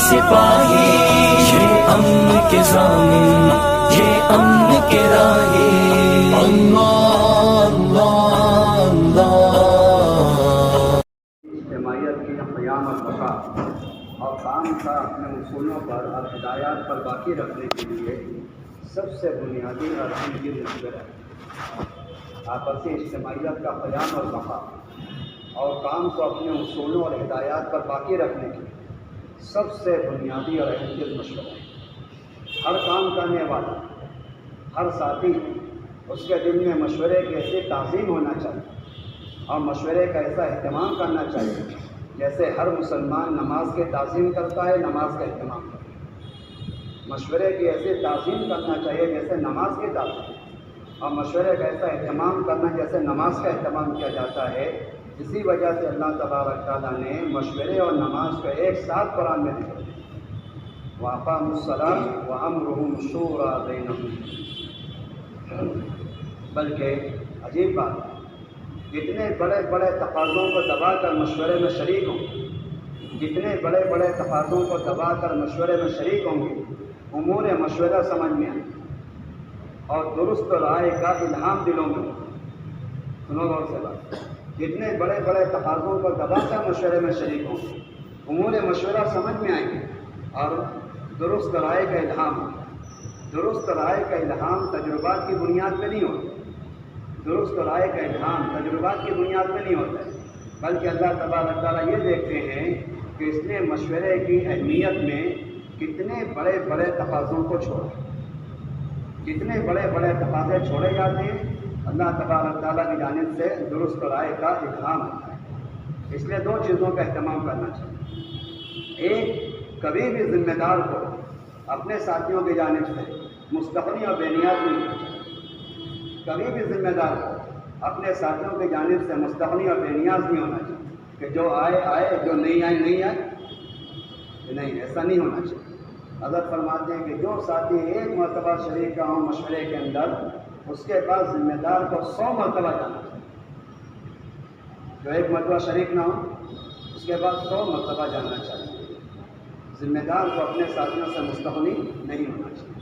سپاہی، یہ امن کے ضامن، یہ امن کے راہی۔ اللہ اللہ اللہ۔ اجتماعیت کی قیام البقا اور کام کا اپنے اصولوں پر اور ہدایات پر باقی رکھنے کے لیے سب سے بنیادی اور اہم یہ مشورہ ہے۔ آپسی اجتماعیت کا قیام اور بقا اور کام کو اپنے اصولوں اور ہدایات پر باقی رکھنے کی سب سے بنیادی اور اہم چیز مشورہ ہے۔ ہر کام کرنے والا، ہر ساتھی، اس کے دل میں مشورے کی ایسی تعظیم ہونا چاہیے اور مشورے کا ایسا اہتمام کرنا چاہیے جیسے ہر مسلمان نماز کی تعظیم کرتا ہے، نماز کا اہتمام کرتا ہے۔ مشورے کی ایسی تعظیم کرنا چاہیے جیسے نماز کی تعظیم، اور مشورے کا ایسا اہتمام کرنا جیسے نماز کا اہتمام کیا جاتا ہے۔ اسی وجہ سے اللہ تبارک تعالیٰ نے مشورے اور نماز کو ایک ساتھ قرآن میں ذکر کیا۔ وَأَقَامُوا الصَّلَاةَ وَأَمْرُهُمْ شُورَىٰ بَيْنَهُمْ۔ بلکہ عجیب بات ہے، جتنے بڑے بڑے تقاضوں کو دبا کر مشورے میں شریک ہوں گے، جتنے بڑے بڑے تقاضوں کو دبا کر مشورے میں شریک ہوں گے، امور مشورہ سمجھ میں آئے اور درست رائے کا الہام دلوں میں ہو۔ سنو غور سے بات، جتنے بڑے بڑے تقاضوں کو دبا کر مشورے میں شریک ہوں گے، امور مشورہ سمجھ میں آئیں گے اور درست رائے کا الہام ہوگا۔ درست رائے کا الہام تجربات کی بنیاد پہ نہیں ہوتا، درست رائے کا الہام تجربات کی بنیاد پہ نہیں ہوتا ہے، بلکہ اللہ تبارک تعالیٰ یہ دیکھتے ہیں کہ اس نے مشورے کی اہمیت میں کتنے بڑے بڑے تقاضوں کو چھوڑا، کتنے بڑے بڑے تقاضے چھوڑے جاتے ہیں۔ اللہ تبارک تعالیٰ کی جانب سے درست رائے کا الہام ہوتا ہے۔ اس لیے دو چیزوں کا اہتمام کرنا چاہیے۔ ایک، کبھی بھی ذمہ دار کو اپنے ساتھیوں کی جانب سے مستغنی اور بے نیاز نہیں ہونا چاہیے۔ کبھی بھی ذمہ دار کو اپنے ساتھیوں کی جانب سے مستغنی اور بے نیاز نہیں ہونا چاہیے کہ جو آئے آئے، جو نہیں آئے نہیں آئے، نہیں، ایسا نہیں ہونا چاہیے۔ حضرت فرماتے ہیں کہ جو ساتھی ایک مرتبہ شریک کا ہوں مشورے کے اندر، اس کے بعد ذمہ دار کو 100 مرتبہ جانا چاہیے۔ جو ایک مرتبہ شریک نہ ہو، اس کے بعد 100 مرتبہ جانا چاہیے۔ ذمہ دار کو اپنے ساتھیوں سے مستغنی نہیں ہونا چاہیے۔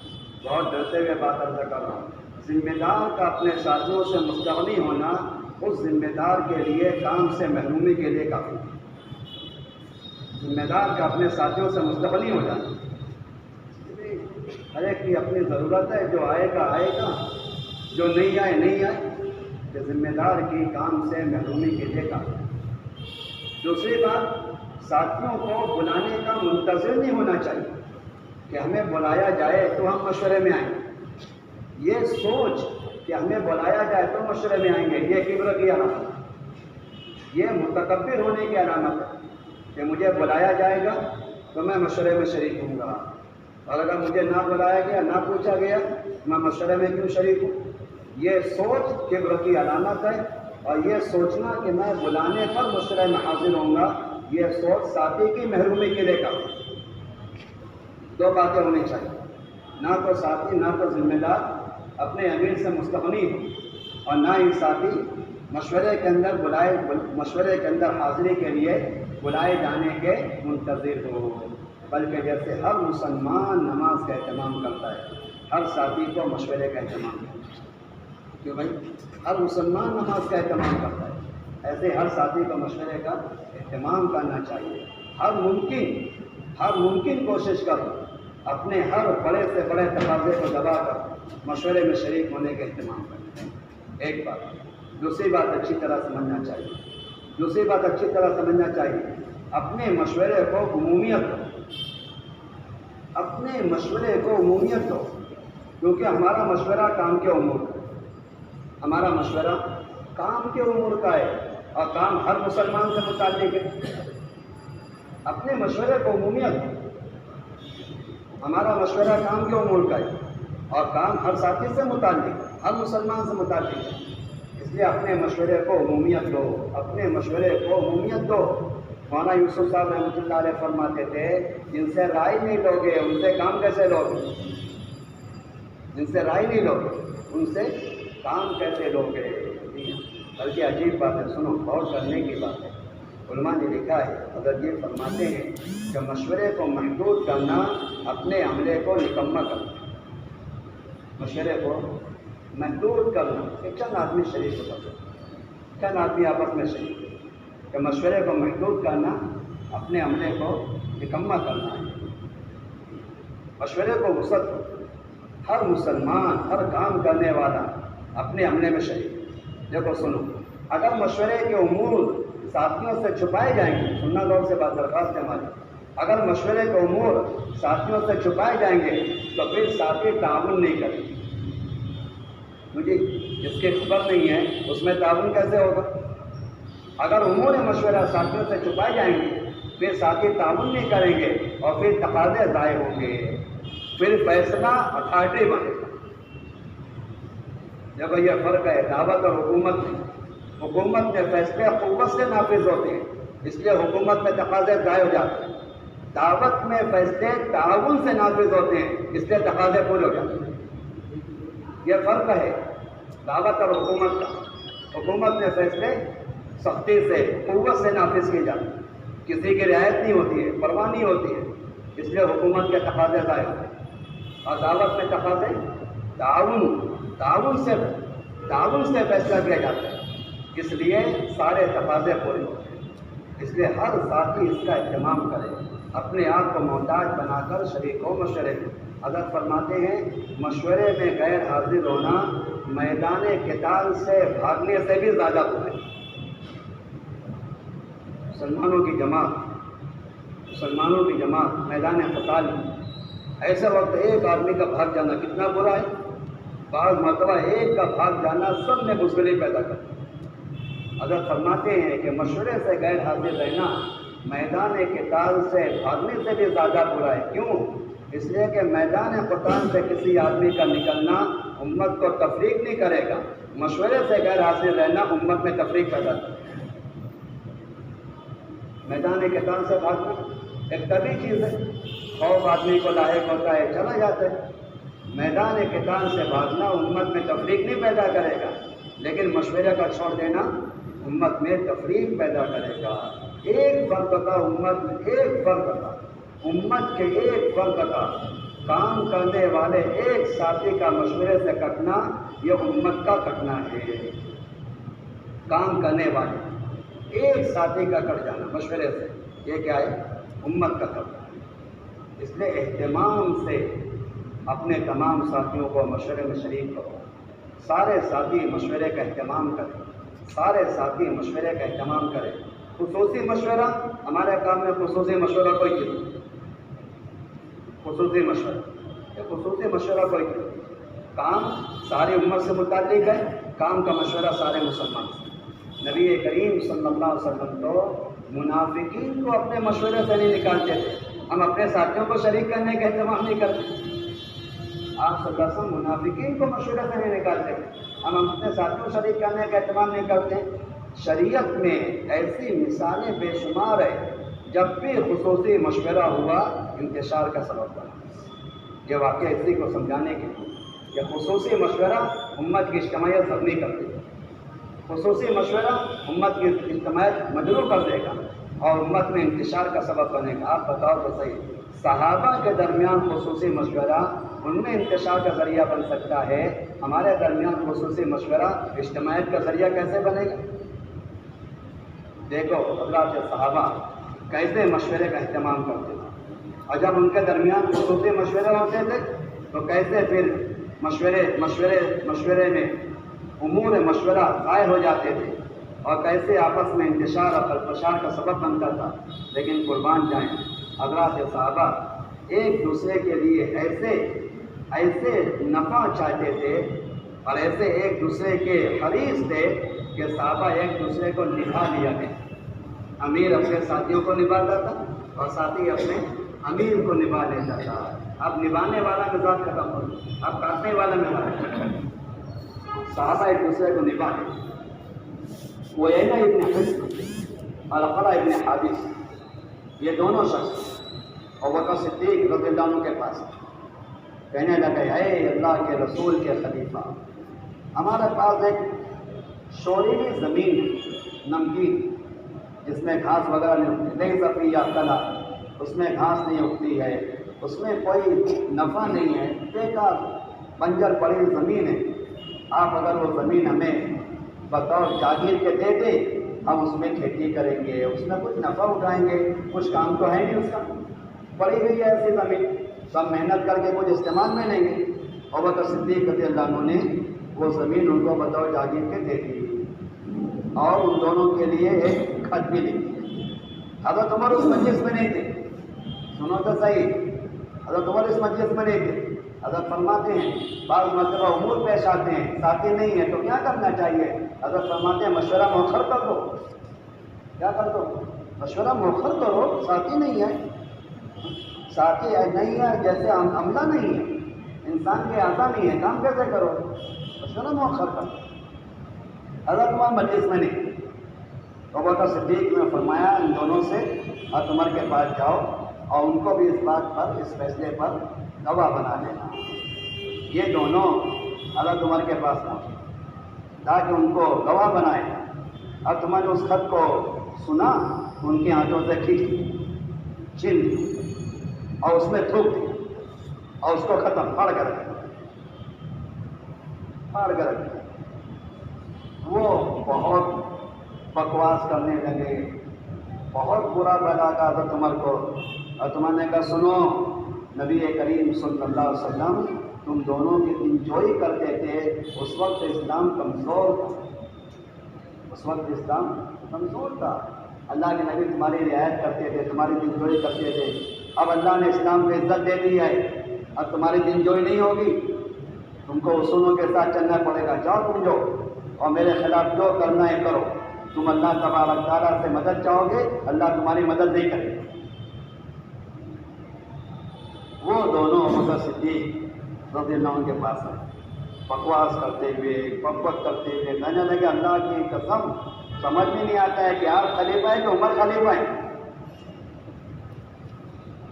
بہت ڈرتے ہوئے بات عرض کر رہا ہوں، ذمہ دار کا اپنے ساتھیوں سے مستغنی ہونا اس ذمہ دار کے لیے کام سے محرومی کے لیے کافی ہے۔ ذمہ دار کا اپنے ساتھیوں سے مستغنی ہو جانا، ہر ایک کی اپنی ضرورت ہے، جو آئے گا آئے گا، جو نہیں آئے نہیں آئے، کہ ذمہ دار کی کام سے محرومی کے لیے کافی ہے۔ دوسری بات، ساتھیوں کو بلانے کا منتظر نہیں ہونا چاہیے کہ ہمیں بلایا جائے تو ہم مشورے میں آئیں گے۔ یہ سوچ کہ ہمیں بلایا جائے تو مشورے میں آئیں گے، یہ کبر کی علامت ہے، یہ متکبر ہونے کی علامت ہے کہ مجھے بلایا جائے گا تو میں مشورے میں شریک ہوں گا، اور اگر مجھے نہ بلایا گیا، نہ پوچھا گیا، میں مشورے میں کیوں شریک ہوں؟ یہ سوچ کبر کی علامت ہے، اور یہ سوچنا کہ میں بلانے پر مشورے میں حاضر ہوں گا، یہ سوچ ساتھی کی محرومی کے لیے کافی۔ دو باتیں ہونی چاہیے، نہ تو ساتھی، نہ تو ذمہ دار اپنے امیر سے مستغنی ہو، اور نہ ہی ساتھی مشورے کے اندر حاضری کے لیے بلائے جانے کے منتظر ہو، بلکہ جیسے ہر مسلمان نماز کا اہتمام کرتا ہے، ہر ساتھی کو مشورے کا اہتمام کرنا چاہیے۔ کیوں بھائی؟ ہر مسلمان نماز کا اہتمام کرتا ہے، ایسے ہر ساتھی کو مشورے کا اہتمام کرنا چاہیے۔ ہر ممکن کوشش کرو اپنے ہر بڑے سے بڑے تقاضے کو دبا کر مشورے میں شریک ہونے کا اہتمام کریں۔ ایک بات۔ دوسری بات اچھی طرح سمجھنا چاہیے، اپنے مشورے کو عمومیت دو، کیونکہ ہمارا مشورہ کام کے امور کا ہے، ہمارا مشورہ کام کے امور کا ہے، اور کام ہر مسلمان سے متعلق ہے۔ اپنے مشورے کو عمومیت دو، ہمارا مشورہ کام کے امور کا ہے اور کام ہر ساتھی سے متعلق، ہر مسلمان سے متعلق ہے، اس لیے اپنے مشورے کو عمومیت دو۔ مولانا یوسف صاحب رحمۃ اللہ علیہ فرماتے تھے، جن سے رائے نہیں لوگے ان سے کام کیسے لوگے؟ جن سے رائے نہیں لوگے ان سے کام کیسے لوگے؟ بلکہ عجیب بات ہے، سنو، غور کرنے کی بات ہے۔ علماء نے لکھا ہے، حضرت یہ فرماتے ہیں کہ مشورے کو محدود کرنا اپنے عملے کو نکما کرنا، مشورے کو محدود کرنا کہ چند آدمی شریک ہو سکتے، چند آدمی آپس میں شریک ہو، کہ مشورے کو محدود کرنا اپنے عملے کو نکما کرنا ہے۔ مشورے کو وسعت ہو، ہر مسلمان، ہر کام کرنے والا اپنے عملے میں شریک۔ دیکھو سنو، اگر مشورے کے امور ساتھیوں سے چھپائے جائیں گے، سننا غور سے بات درخواست ہے ہماری، اگر مشورے کے امور ساتھیوں سے چھپائے جائیں گے تو پھر ساتھی تعاون نہیں کریں گے، کیونکہ جس کی خبر نہیں ہے اس میں تعاون کیسے ہوگا؟ اگر امور مشورہ ساتھیوں سے چھپائے جائیں گے پھر ساتھی تعاون نہیں کریں گے اور پھر تقاضے ضائع ہوں گے، پھر فیصلہ اتھارٹی بنے گا۔ دیکھو یہ فرق ہے دعوت اور حکومت میں۔ حکومت میں فیصلے قوت سے نافذ ہوتے ہیں، اس لیے حکومت میں تقاضے ضائع ہو جاتے ہیں۔ دعوت میں فیصلے تعاون سے نافذ ہوتے ہیں، اس لیے تقاضے پورے ہو جاتے ہیں۔ یہ فرق ہے دعوت اور حکومت کا۔ حکومت میں فیصلے سختی سے، قوت سے نافذ کیے جاتے ہیں، کسی کی رعایت نہیں ہوتی ہے، پرواہ نہیں ہوتی ہے، اس لیے حکومت کے تقاضے ضائع ہوتے ہیں۔ اور دعوت میں تقاضے تعاون سے فیصلہ کیا جاتا ہے، اس لیے سارے تقاضے پورے ہوتے ہیں۔ اس لیے ہر ساتھی اس کا اہتمام کرے، اپنے آپ کو محتاج بنا کر شریک ہو مشورے میں۔ حضرت فرماتے ہیں مشورے میں غیر حاضر ہونا میدان قتال سے بھاگنے سے بھی زیادہ برا ہے۔ مسلمانوں کی جماعت میدان قتال میں ایسے وقت ایک آدمی کا بھاگ جانا کتنا برا ہے۔ بعض مرتبہ ایک کا بھاگ جانا سب میں بزدلی پیدا کرتا ہے۔ حضرت فرماتے ہیں کہ مشورے سے غیر حاضر رہنا میدان قتال سے بھاگنے سے بھی زیادہ برا ہے۔ کیوں؟ اس لیے کہ میدان قتال سے کسی آدمی کا نکلنا امت کو تفریق نہیں کرے گا، مشورے سے غیر حاضر رہنا امت میں تفریق پیدا کرے گا۔ میدان قتال سے بھاگنا ایک طبعی چیز ہے، خوف آدمی کو لاحق ہوتا ہے، چلا جاتا ہے۔ میدان قتال سے بھاگنا امت میں تفریق نہیں پیدا کرے گا، لیکن مشورے کا چھوڑ دینا امت میں تفریق پیدا کرے گا۔ ایک فرد کا امت کے ایک فرد کا کام کرنے والے ایک ساتھی کا مشورے سے کٹنا یہ امت کا کٹنا ہے۔ کام کرنے والے ایک ساتھی کا کٹ جانا مشورے سے، یہ کیا ہے؟ امت کا کٹنا ہے۔ اس لیے اہتمام سے اپنے تمام ساتھیوں کو مشورے میں شریک کرو۔ سارے ساتھی مشورے کا اہتمام کریں، خصوصی مشورہ ہمارے کام میں خصوصی مشورہ کوئی نہیں، خصوصی مشورہ کوئی نہیں۔ کام ساری امت سے متعلق ہے، کام کا مشورہ سارے مسلمان سے۔ نبی کریم صلی اللہ علیہ وسلم تو منافقین کو اپنے مشورے سے نہیں نکالتے تھے۔ ہم اپنے ساتھیوں کو شریک کرنے کا اہتمام نہیں کرتے۔ آپ صلی اللہ علیہ وسلم منافقین کو مشورے سے نہیں نکالتے، ہم اپنے ساتھیوں کو شریک کرنے کا اہتمام نہیں کرتے۔ شریعت میں ایسی مثالیں بے شمار ہے، جب بھی خصوصی مشورہ ہوا انتشار کا سبب بنا۔ یہ واقعہ اسی کو سمجھانے کے لیے کہ خصوصی مشورہ امت کی اجتماعیت ضبط نہیں کرتے، خصوصی مشورہ امت کی اجتماعیت مجروح کر دے گا اور امت میں انتشار کا سبب بنے گا۔ آپ بتاؤ تو صحیح، صحابہ کے درمیان خصوصی مشورہ ان میں انتشار کا ذریعہ بن سکتا ہے، ہمارے درمیان خصوصی مشورہ اجتماعیت کا ذریعہ کیسے بنے گا؟ دیکھو حضرات صحابہ کیسے مشورے کا اہتمام کرتے تھے، اور جب ان کے درمیان خصوصی مشورے ہوتے تھے تو کیسے پھر مشورے میں امور مشورہ ضائع ہو جاتے تھے اور کیسے آپس میں انتشار اور خلفشار کا سبب بنتا تھا۔ لیکن قربان جائیں حضرات صحابہ ایک دوسرے کے لیے ایسے نفع چاہتے تھے اور ایسے ایک دوسرے کے حریص تھے کہ صحابہ ایک دوسرے کو نبھا لیا گیا۔ امیر اپنے ساتھیوں کو نبھاتا تھا اور ساتھی اپنے امیر کو نبھا لیتا تھا۔ اب نبھانے والا مزاج ختم ہو گیا، اب کاٹنے والا مزاج۔ صحابہ ایک دوسرے کو نبھا لے۔ وعینہ ابن حصن اور اقرا ابن حابس، یہ دونوں شخص ابوبکر صدیق رضی اللہ عنہ کے پاس کہنے لگے، اے اللہ کے رسول کے خلیفہ، ہمارے پاس ایک شوریلی زمین نمکین جس میں گھاس وغیرہ نہیں اگتی، نہیں سفی یا کلا، اس میں گھاس نہیں اگتی ہے، اس میں کوئی نفع نہیں ہے، بیکار بنجر پڑی زمین ہے. آپ اگر وہ زمین ہمیں بطور جاگیر کے دے دیں، ہم اس میں کھیتی کریں گے، اس میں کچھ نفع اٹھائیں گے، کچھ کام تو ہے نہیں اس کا، پڑی ہوئی ہے ایسی زمین، سب محنت کر کے کچھ استعمال میں لیں گے. ابوبکر صدیق رضی اللہ عنہ نے وہ زمین ان کو بطور جاگیر کے دے دی اور ان دونوں کے لیے ایک خط بھی لکھی. حضرت عمر اس مجلس میں نہیں تھے، سنو تو صحیح، حضرت عمر اس مجلس میں نہیں تھے. حضرت فرماتے ہیں بعض مرتبہ امور پیش آتے ہیں، ساتھی نہیں ہے تو کیا کرنا چاہیے؟ حضرت فرماتے ہیں مشورہ مؤخر کر دو. کیا کر دو؟ مشورہ مؤخر کرو، ساتھی نہیں ہے. ساتھی نہیں ہے جیسے عملہ نہیں ہے، انسان کے اعضاء نہیں ہے، کام کیسے کرو؟ مشورہ مؤخر کر دو. حضرت عمر مجلس میں نہیں. ابوبکر صدیق نے فرمایا ان دونوں سے حضرت عمر کے پاس جاؤ اور ان کو بھی اس بات پر، اس فیصلے پر گواہ بنا لینا. یہ دونوں حضرت عمر کے پاس پہنچے تاکہ ان کو گواہ بنائے. حضرت عمر نے اس خط کو سنا، ان کے ہاتھوں سے کھینچ چھین اور اس میں تھوک دی اور اس کو ختم پھاڑ کر رکھ دیا. وہ بہت بکواس کرنے لگے، بہت برا لگا تھا حضرت عمر کو. حضرت عمر نے کہا سنو، نبی کریم صلی اللہ علیہ وسلم تم دونوں کی انجوئی کرتے تھے، اس وقت اسلام کمزور تھا، اس وقت اسلام کمزور تھا. اللہ کے نبی تمہاری رعایت کرتے تھے، تمہاری دلجوئی کرتے تھے. اب اللہ نے اسلام کو عزت دے دی ہے، اب تمہاری دلجوئی نہیں ہوگی، تم کو اصولوں کے ساتھ چلنا پڑے گا. جاؤ تم جو اور میرے خلاف جو کرنا ہے کرو. تم اللہ تبارک تعالیٰ سے مدد چاہو گے، اللہ تمہاری مدد نہیں کرے گا. وہ دونوں ابوبکر صدیق رضی اللہ عنہ کے پاس ہیں، بکواس کرتے ہوئے، بکوت کرتے ہوئے کہنے لگے اللہ کی قسم سمجھ میں نہیں آتا ہے کہ آپ خلیفہ ہیں کہ عمر خلیفہ ہیں.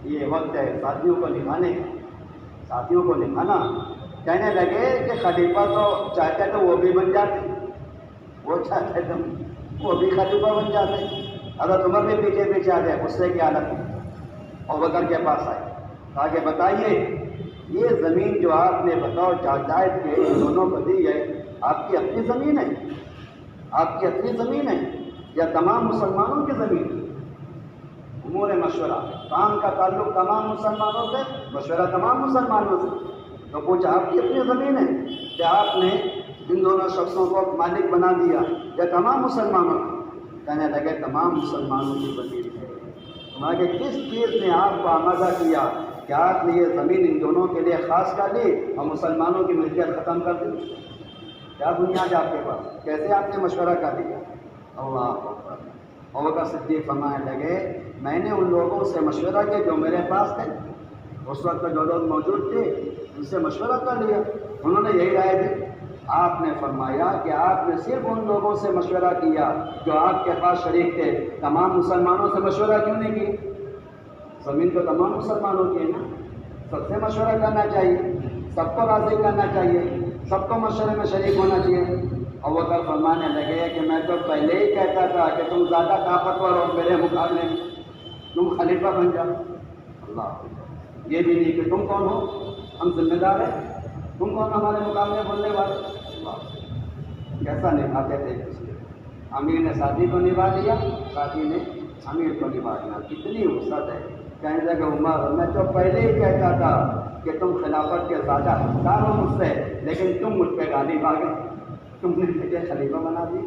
یہ وقت ہے ساتھیوں کو نبھانے کا، ساتھیوں کو نبھانا. کہنے لگے کہ خلیفہ تو چاہتے تو وہ بھی بن جاتے، وہ چاہتے تو وہ بھی خلیفہ بن جاتے. حضرت عمر بھی پیچھے پیچھے آ گئے، غصے کی حالت میں ابوبکر کے پاس آئے. آگے بتائیے یہ زمین جو آپ نے بتاؤ جائیداد کے ان دونوں کو دی ہے، آپ کی اپنی زمین ہے؟ آپ کی اپنی زمین ہے یا تمام مسلمانوں کی زمین ہے؟ امور مشورہ، کام کا تعلق تمام مسلمانوں سے، مشورہ تمام مسلمانوں سے. تو پوچھا آپ کی اپنی زمین ہے کہ آپ نے ان دونوں شخصوں کو مالک بنا دیا یا تمام مسلمانوں کو؟ کہنے لگے تمام مسلمانوں کی زمین ہے. کہ کس چیز نے آپ کو آمادہ کیا کہ آپ نے یہ زمین ان دونوں کے لیے خاص کر لی اور مسلمانوں کی ملکیت ختم کر دی؟ کیا بنیاد آپ کے پاس؟ کیسے آپ نے مشورہ کر لیا؟ اللہ اکبر. ابوبکر صدیق فرمانے لگے میں نے ان لوگوں سے مشورہ کیا جو میرے پاس تھے، اس وقت جو لوگ موجود تھے ان سے مشورہ کر لیا، انہوں نے یہی رائے دی. آپ نے فرمایا کہ آپ نے صرف ان لوگوں سے مشورہ کیا جو آپ کے پاس شریک تھے، تمام مسلمانوں سے مشورہ کیوں نہیں کی؟ زمین تو تمام مسلمانوں کی ہے نا، سب سے مشورہ کرنا چاہیے، سب کو راضی کرنا چاہیے، سب کو مشورے میں شریک ہونا چاہیے. ابوبکر فرمانے لگے کہ میں تو پہلے ہی کہتا تھا کہ تم زیادہ طاقتور ہو میرے مقابلے میں، تم خلیفہ بن جاؤ. اللہ، یہ بھی نہیں کہ تم کون ہو، ہم ذمہ دار ہیں، تم کون ہمارے مقابلے بولنے والے. کیسا نبھاتے تھے کسی، امیر نے ساتھی کو نبھا دیا، ساتھی نے امیر کو نبھا دیا. کتنی وسعت ہے. کہنے لگے عمر میں تو پہلے ہی کہتا تھا کہ تم خلافت کے زیادہ حقدار ہو مجھ سے، لیکن تم مجھ پہ غالب آ گئے، تم نے مجھے خلیفہ بنا دی.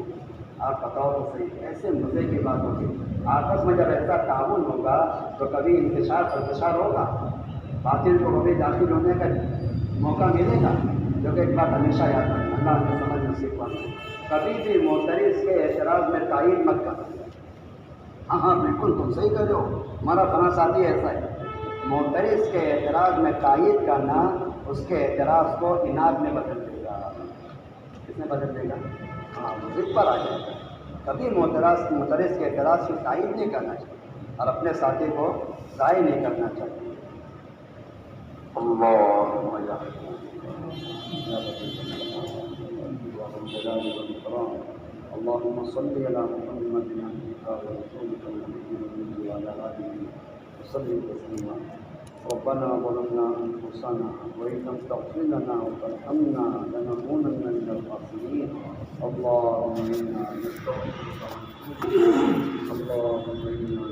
آپ بتاؤ تو صحیح، ایسے مزے کی بات ہوگی. آپس میں جب ایسا تعاون ہوگا تو کبھی انتشار ہوگا، باطل کو کبھی داخل ہونے کا موقع ملے گا. جو کہ ایک بات ہمیشہ یاد رکھنا، اللہ نے سمجھ نصیب فرمائے، کبھی بھی معترض کے اعتراض میں تائید مت کرنا. ہاں بالکل تم صحیح کہہ رہے ہو، ہمارا فلاں ساتھی ایسا ہے. معترض کے اعتراض میں تائید کرنا اس کے اعتراض کو اناد میں بدل دے گا. کس میں بدل دے گا؟ ہاں ضد پر آ جائے گا. کبھی معترض کے اعتراض کی تائید نہیں کرنا چاہیے اور اپنے ساتھی کو ضائع نہیں کرنا چاہیے. اللہ اللهم صل على محمد عبدك ورسولك النبي الأمي وعلى آله وسلم تسليما. ربنا ظلمنا أنفسنا وإن لم تغفر لنا وترحمنا لنكونن من الخاسرين. اللهم إنا نستغفرك ونتوب إليك. اللهم إنا